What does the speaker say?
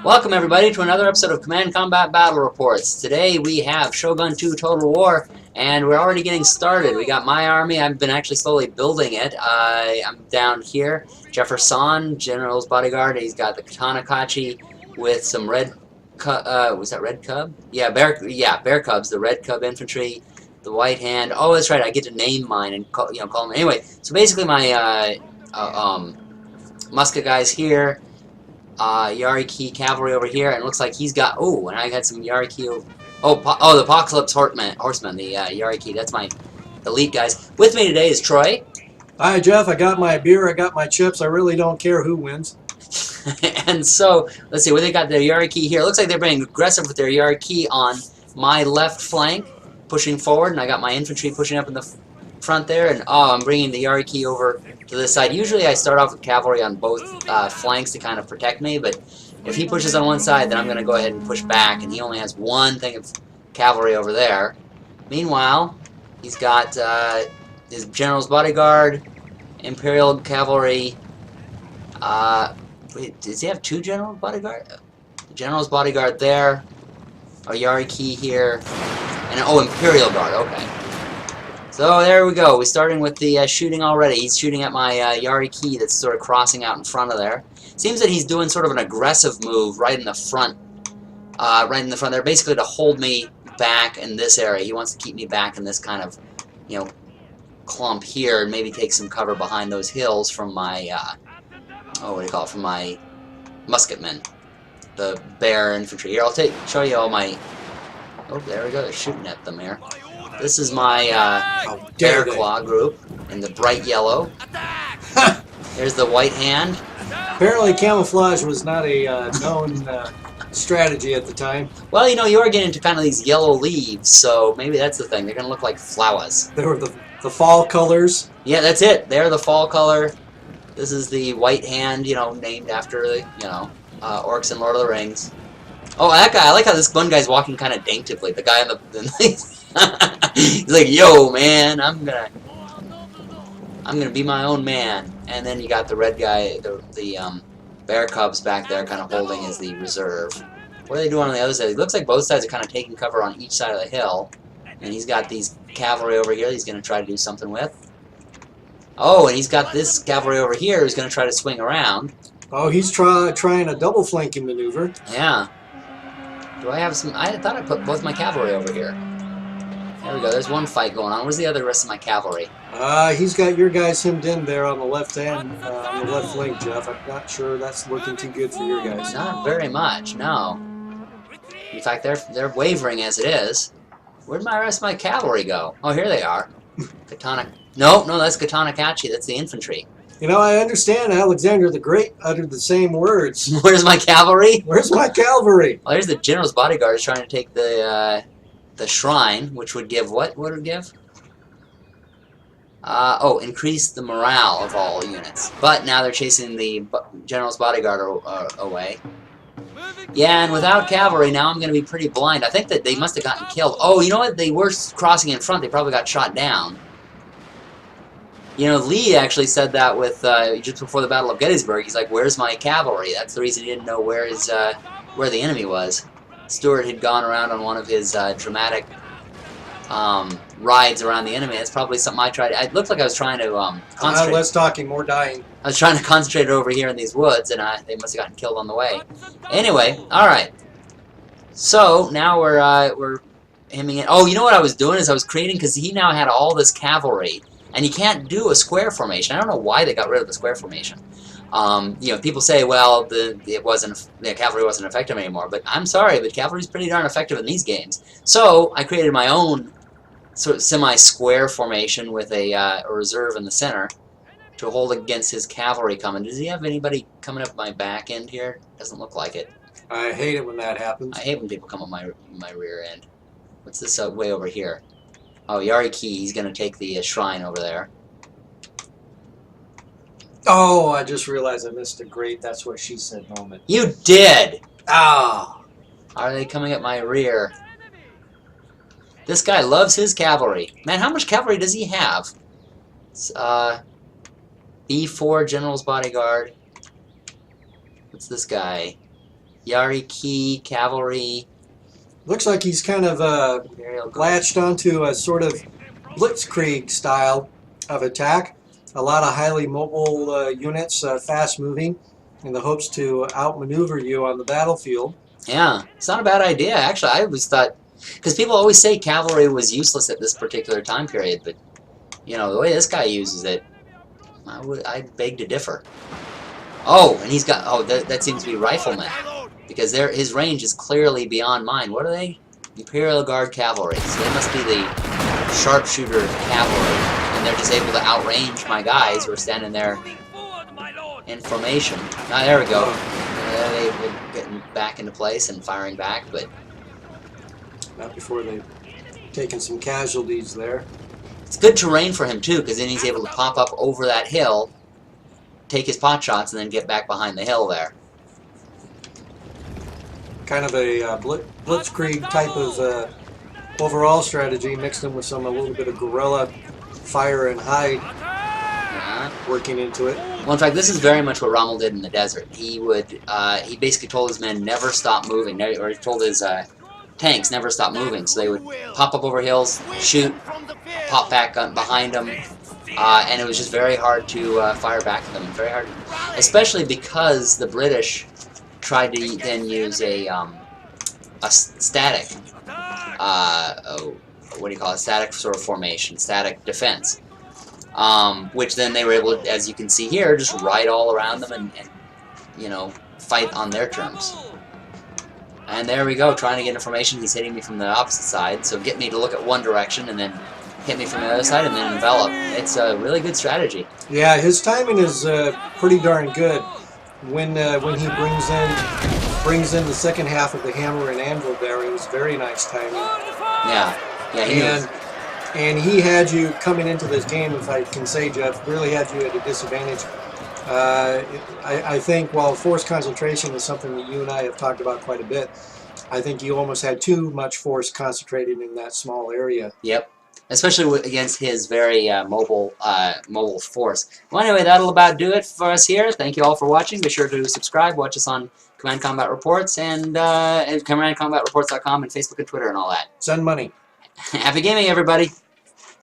Welcome everybody to another episode of Command Combat Battle Reports. Today we have Shogun 2 Total War, and we're already getting started. We got my army. I've been actually slowly building it. I'm down here. Jeffersan, General's bodyguard. He's got the Katana Kachi with some red was that red cub? Yeah, bear cubs. The red cub infantry, the white hand. Oh, that's right. I get to name mine and call them. Anyway, so basically my musket guys here. Yariki cavalry over here, and it looks like he's got. Oh, and I got some Yariki. Oh, the Apocalypse Horseman, the Yariki. That's my elite guys. With me today is Troy. Hi, Jeff. I got my beer. I got my chips. I really don't care who wins. And so, let's see, where they got their Yariki here. It looks like they're being aggressive with their Yariki on my left flank, pushing forward, and I got my infantry pushing up in the front there, and I'm bringing the Yariki over to this side. Usually I start off with cavalry on both flanks to kind of protect me, but if he pushes on one side, then I'm going to go ahead and push back, and he only has one thing of cavalry over there. Meanwhile, he's got his general's bodyguard, Imperial cavalry. Wait, does he have two general bodyguard? The general's bodyguard there, a Yariki here, and Imperial guard. Okay. So there we go. We're starting with the shooting already. He's shooting at my Yariki that's sort of crossing out in front of there. Seems that he's doing sort of an aggressive move right in the front. There, basically to hold me back in this area. He wants to keep me back in this kind of, clump here, and maybe take some cover behind those hills from my, what do you call it? From my musketmen, the bear infantry. Here, I'll show you all my. Oh, there we go. They're shooting at them here. This is my bear claw group in the bright yellow. There's the white hand. Apparently camouflage was not a known strategy at the time. Well, you are getting into kind of these yellow leaves, so maybe that's the thing. They're going to look like flowers. They were the fall colors. Yeah, that's it. They're the fall color. This is the white hand, named after the, orcs in Lord of the Rings. Oh, that guy. I like how this one guy's walking kind of daintily. The guy on the he's like, yo, man, I'm gonna be my own man. And then you got the red guy, the bear cubs back there, kind of holding as the reserve. What are they doing on the other side? It looks like both sides are kind of taking cover on each side of the hill. And he's got these cavalry over here he's gonna try to do something with. Oh, and he's got this cavalry over here who's gonna try to swing around. Oh, he's trying a double flanking maneuver. Yeah. Do I have some? I thought I put both my cavalry over here. There we go. There's one fight going on. Where's the other rest of my cavalry? He's got your guys hemmed in there on the left hand, on the left flank, Jeff. I'm not sure that's looking too good for your guys. Not very much, no. In fact, they're wavering as it is. Where'd my rest of my cavalry go? Oh, here they are. Katana. No, that's Katana Kachi. That's the infantry. I understand Alexander the Great uttered the same words. Where's my cavalry? Where's my cavalry? Well, here's the general's bodyguard trying to take the shrine, which would give what? What would it give? Increase the morale of all units. But now they're chasing the general's bodyguard away. Yeah, and without cavalry, now I'm going to be pretty blind. I think that they must have gotten killed. Oh, you know what? They were crossing in front. They probably got shot down. Lee actually said that with just before the Battle of Gettysburg. He's like, "Where's my cavalry?" That's the reason he didn't know where the enemy was. Stuart had gone around on one of his dramatic rides around the enemy. That's probably something I tried. It looked like I was trying to concentrate. Less talking, more dying. I was trying to concentrate over here in these woods, and they must have gotten killed on the way. Anyway, all right. So now we're hemming in. Oh, you know what I was doing is I was creating, because he now had all this cavalry. And you can't do a square formation. I don't know why they got rid of the square formation. People say, well, the cavalry wasn't effective anymore. But I'm sorry, but cavalry's pretty darn effective in these games. So I created my own sort of semi-square formation with a reserve in the center to hold against his cavalry coming. Does he have anybody coming up my back end here? Doesn't look like it. I hate it when that happens. I hate when people come up my rear end. What's this way over here? Oh, Yariki, he's going to take the shrine over there. Oh, I just realized I missed a great "that's what she said" moment. You did! Ah! Are they coming at my rear? This guy loves his cavalry. Man, how much cavalry does he have? It's, B4, General's Bodyguard. What's this guy? Yari cavalry. Looks like he's kind of Imperial Guard. latched onto a sort of blitzkrieg style of attack. A lot of highly mobile units, fast moving, in the hopes to outmaneuver you on the battlefield. Yeah, it's not a bad idea. Actually, I always thought, because people always say cavalry was useless at this particular time period, but you know the way this guy uses it, I beg to differ. Oh, and he's got that seems to be riflemen, because his range is clearly beyond mine. What are they? Imperial Guard cavalry. So they must be the sharpshooter cavalry, and they're just able to outrange my guys who are standing there in formation. Ah, there we go. They're getting back into place and firing back, but Not before they've taken some casualties there. it's good terrain for him too, because then he's able to pop up over that hill, take his pot shots, and then get back behind the hill there. Kind of a blitzkrieg type of overall strategy, mixed in with a little bit of guerrilla fire and hide working into it. Well, in fact, this is very much what Rommel did in the desert. He basically told his men never stop moving, or he told his tanks never stop moving. So they would pop up over hills, shoot, pop back behind them, and it was just very hard to fire back at them. Very hard, especially because the British tried to then use a static, what do you call it? Static sort of formation, static defense. Which then they were able to, as you can see here, just ride all around them and you know, fight on their terms. And there we go, trying to get information. He's hitting me from the opposite side, so get me to look at one direction and then hit me from the other side and then envelop. It's a really good strategy. Yeah, his timing is pretty darn good. When he brings in the second half of the hammer and anvil there, it was very nice timing. Yeah, yeah. And he had you coming into this game, if I can say, Jeff, really had you at a disadvantage. I think while force concentration is something that you and I have talked about quite a bit, I think you almost had too much force concentrated in that small area. Yep. Especially against his very mobile force. Well, anyway, that'll about do it for us here. Thank you all for watching. Be sure to subscribe, watch us on Command Combat Reports, and CommandCombatReports.com, and Facebook and Twitter and all that. Send money. Happy gaming, everybody!